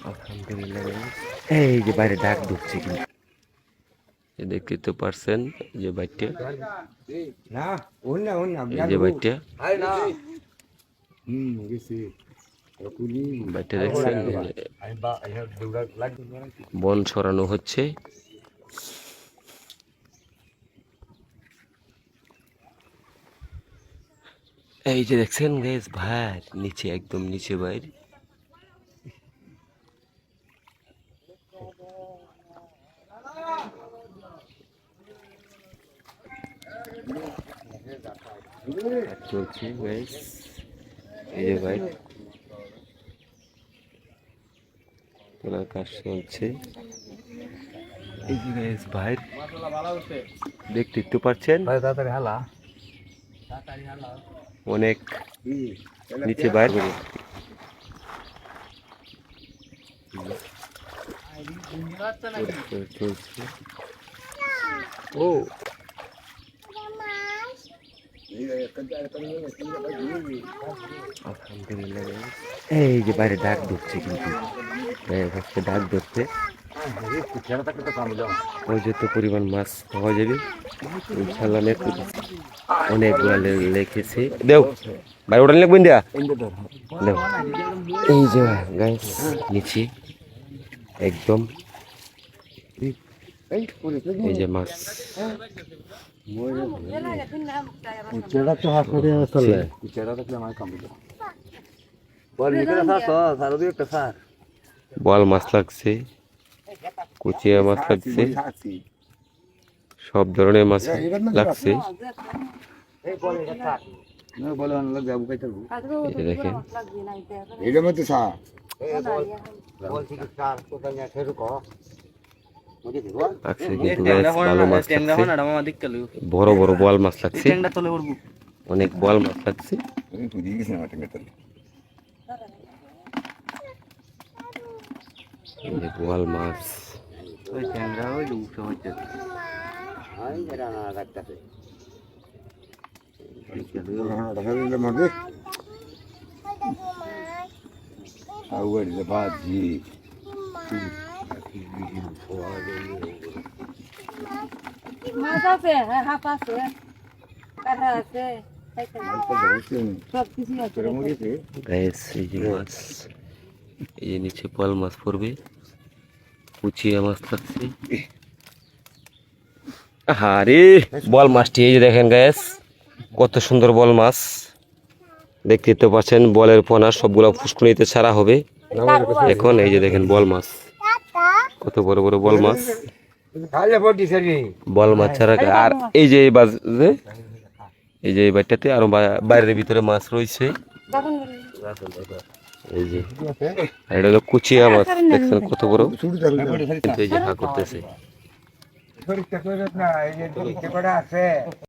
আলহামদুলিল্লাহ। এই যে বাইরে ডাক ঢুকছে কিন্তু দেখতে তো পারছেন যে বাইকটা, এই যে বাইকটা বাইকটা দেখছেন, বন ছড়ানো হচ্ছে। এই যে দেখছেন গাইস, ভাই নিচে একদম নিচে বাইর চলছে গাইস। এই যে ভাই তোলার কাজ চলছে। এই যে গাইস ভাই দেখতে তো পাচ্ছেন অনেক নিচে বাইর করে চলছে। ও আলহামদুলিল্লাহ। এই যে বাইরে ডাক ঢুকছে কিন্তু ডাক ধরছে, ওই যত পরিমাণ মাছ পাওয়া যাবে ইনশাল্লাহ অনেকগুলা লেখেছে। দেও ভাই ওটা লিখবেন দিয়া দেও। এই যে গাইস নিচে একদম এই যে মাছ বল মাছ লাগছে, কুচিয়া মাছ লাগছে, সব ধরনের মাছ লাগছে। দেখেন ভালো মাছ লাগছে, বড় বড় বোয়াল মাছ লাগছে, অনেক বোয়াল মাছ লাগছে। বোয়াল মাছ ভাজি মাছ আছে, হাফ আছে, কাঁটা আছে, সবকিছু আছে। মাছ এই যে নিচে বোয়াল মাছ পড়বে, কুচিয়া মাছ লাগছে। আরে বল মাছটি এই যে দেখেন গ্যাস, কত সুন্দর বল মাছ দেখতে তো পাচ্ছেন। বলের পোনা সবগুলো ফুসকুনিতে ছাড়া হবে এখন। এই যে দেখেন বল মাছ, কত বড় বড় বল মাছ, বল মাছ ছাড়া। আর এই যে এই যে এই বাড়িটাতে আরো বাইরের ভিতরে মাছ রয়েছে। এই যে এটা হলো কুচিয়া মাছ, দেখছেন কত বড়, কিন্তু এই যে হা করতেছে।